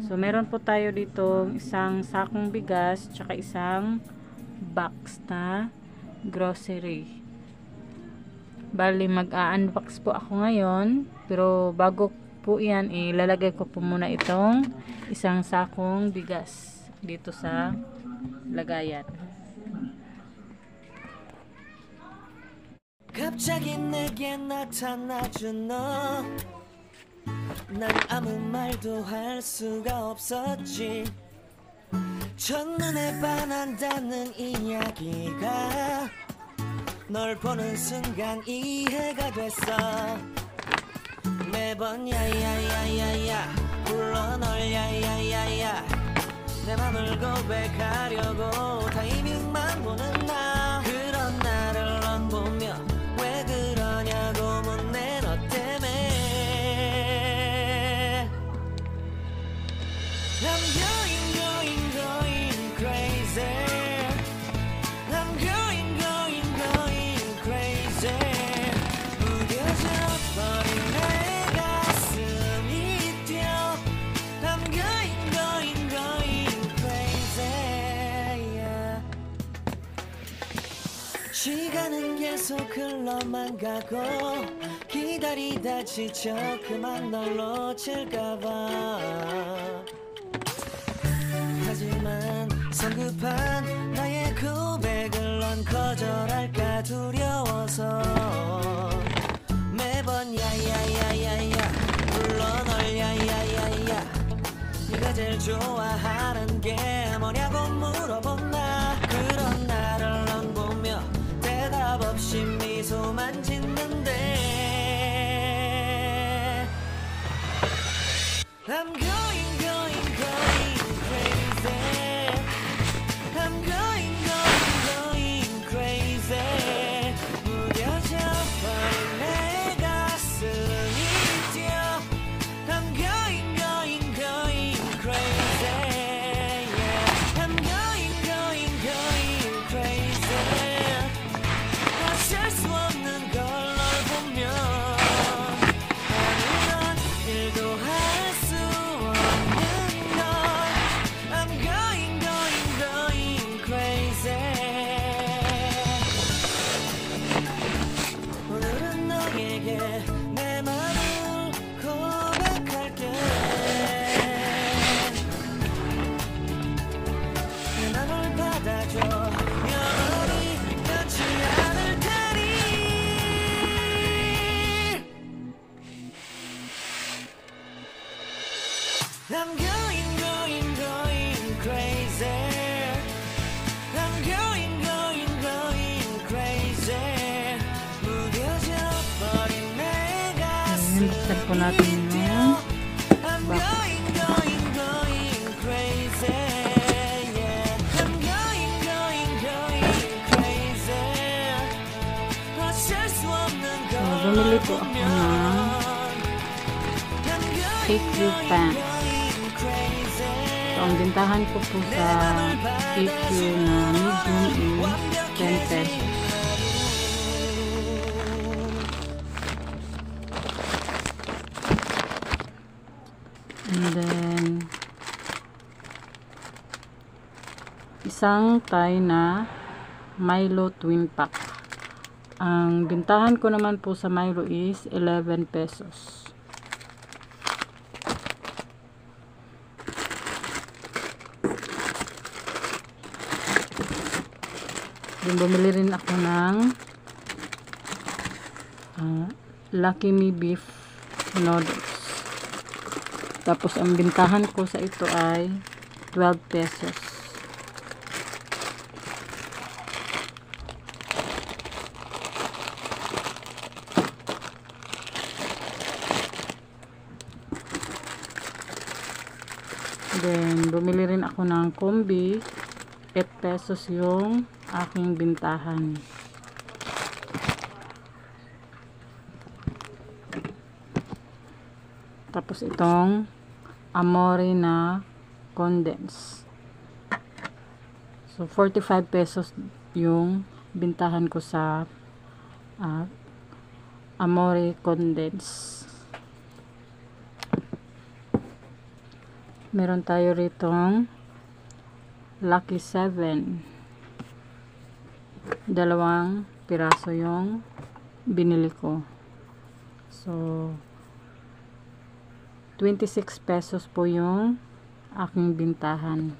So, meron po tayo dito isang sakong bigas, tsaka isang box na grocery. Bali, mag-unbox po ako ngayon. Pero, bago po yan, ilalagay ko po muna itong isang sakong bigas dito sa lagayan. 갑자기 내게 나타나준 너 난 아무 말도 할 수가 없었지 첫눈에 반한다는 이야기가 널 보는 순간 이해가 됐어 매번 야야야야야 불러 널 야야야야 내 맘을 고백하려고 타이밍만 보는 나 그런 나를 넌 보며 왜 그러냐고 묻네 너 때문에 I'm going crazy I'm going crazy 무뎌져 버린 내 가슴이 뛰어 I'm going crazy yeah. 시간은 계속 흘러만 가고 기다리다 지쳐 그만 널 놓칠까봐 하지만 성급한 나의 고백을 넌 거절할까 두려워서 매번 야야야야야 불러 널 야야야야 네가 제일 좋아하는 게 뭐냐고 물어본 나 그런 나를 넌 보며 대답 없이 미소만 짓는데 I'm going crazy I'm going crazy 무뎌져 버린 내 가슴이 뛰어 I'm going crazy yeah. I'm going crazy 어쩔 수 없는 걸 널 보면 아무런 일도 할 수 없는 널 I'm going crazy 오늘은 너에게 내 맘을 고백할게 내 맘을 받아줘 영원히 변치 않을 테니 I'm going crazy I'm going crazy 무뎌져 버린 내 가슴이 Buksan po natin yung I'm going crazy yeah. I'm going crazy 어쩔 수 없는 걸 bumili po ako 보면 ng I'm KQ pants. So, ang bintahan ko po sa KQ na medium is 10 pesos. And then, isang tie na Milo twin pack. Ang bintahan ko naman po sa Milo is 11 pesos. Then, bumili rin ako ng Lucky Me beef noodles. Tapos, ang bintahan ko sa ito ay 12 pesos. Then, bumili rin ako ng kombi. 8 pesos yung aking bintahan. Tapos itong Amore na condense. So 45 pesos yung bintahan ko sa Amore condense. Meron tayo ritong Lucky 7. Dalawang piraso yung binili ko. So, 26 pesos po yung aking bintahan.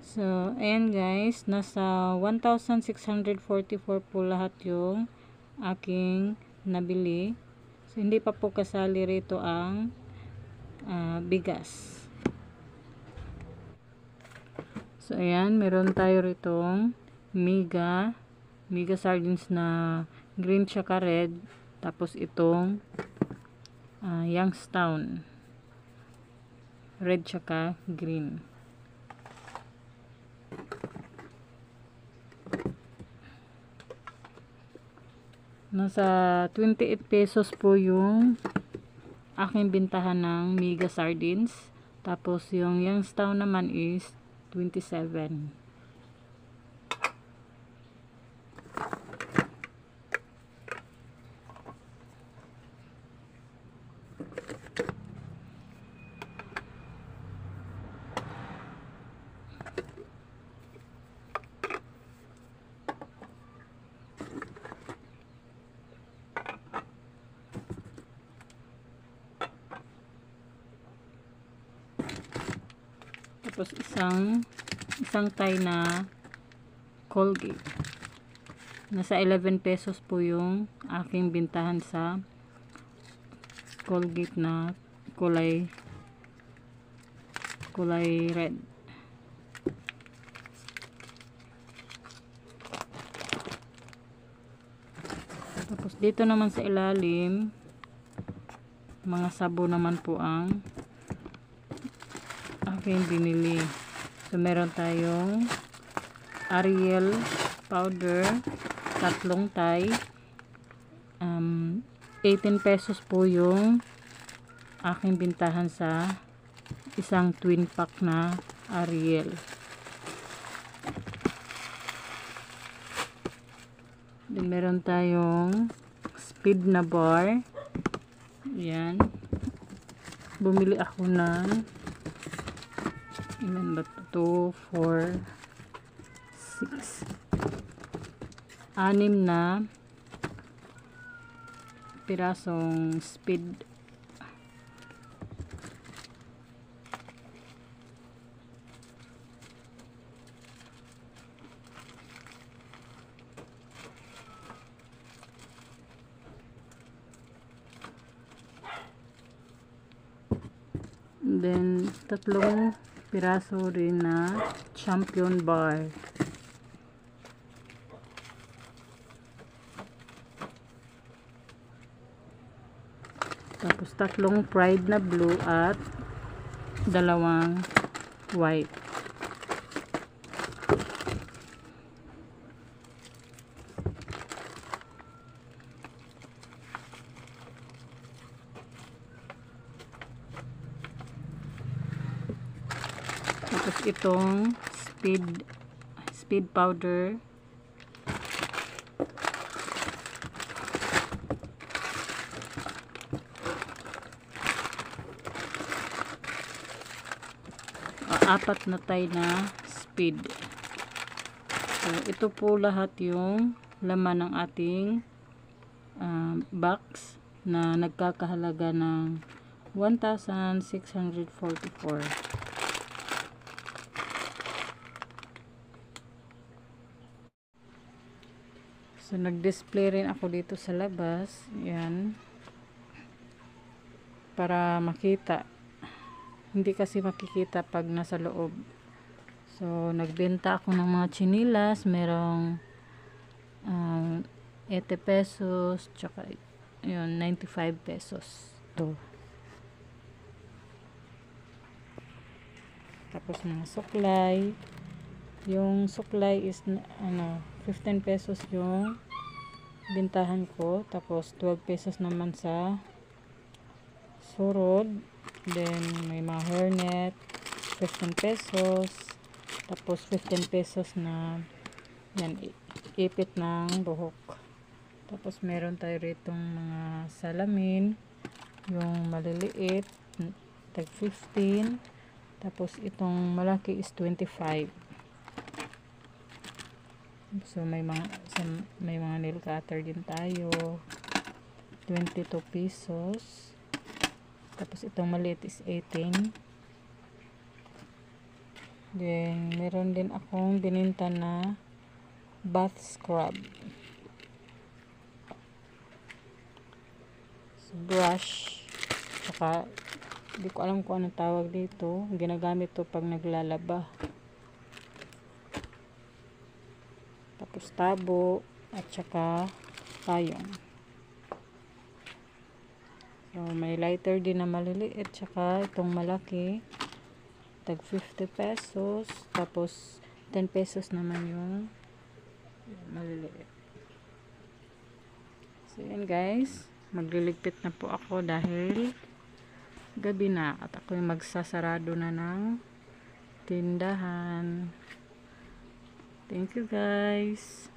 So, ayan guys, nasa 1,644 po lahat yung aking nabili. So, hindi pa po kasali rito ang bigas. So, ayan, meron tayo ritong Mega sardines na green tsaka red. Tapos itong Youngstown red tsaka green. Nasa 28 pesos po yung aking bintahan ng Mega sardines. Tapos yung Youngstown naman is 27. Tapos isang tie na Colgate. Nasa 11 pesos po yung aking bintahan sa Colgate na kulay red. Tapos dito naman sa ilalim, mga sabo naman po ang aking binili. So meron tayong Ariel powder, tatlong tie, 18 pesos po yung aking bintahan sa isang twin pack na Ariel. Then meron tayong speed na bar. Yan, bumili ako ng ilan ba ito? 2, 4, 6, 6 na pirasong speed. Then tatlong piraso rin na champion bar. Tapos tatlong pride na blue at dalawang white. Tapos itong speed powder, apat na tie na speed. So ito po lahat yung laman ng ating box na nagkakahalaga ng 1,644. So, nag-display rin ako dito sa labas. Yan. Para makita. Hindi kasi makikita pag nasa loob. So, nagbenta ako ng mga chinilas. Merong 80 pesos. Tsaka, yun, 95 pesos. Ito. Tapos, mga suklay. Yung suklay is 15 pesos yung bintahan ko. Tapos 12 pesos naman sa surod. Then may mga hairnet, 15 pesos. Tapos 15 pesos na yan, ipit ng buhok. Tapos meron tayo ritong mga salamin. Yung maliliit, tag 15. Tapos itong malaki is 25. So may mga nail cutter din tayo. 22 pesos. Tapos itong maliit is 18. Then meron din akong bininta na bath scrub. So, brush. Tsaka hindi ko alam kung anong tawag dito. Ginagamit to pag naglalaba. Tapos tabo at saka payong. So may lighter din na maliliit tsaka itong malaki. Tag 50 pesos. Tapos 10 pesos naman yung maliliit. So yun guys. Magliligpit na po ako dahil gabi na at ako yung magsasarado na ng tindahan. Thank you guys.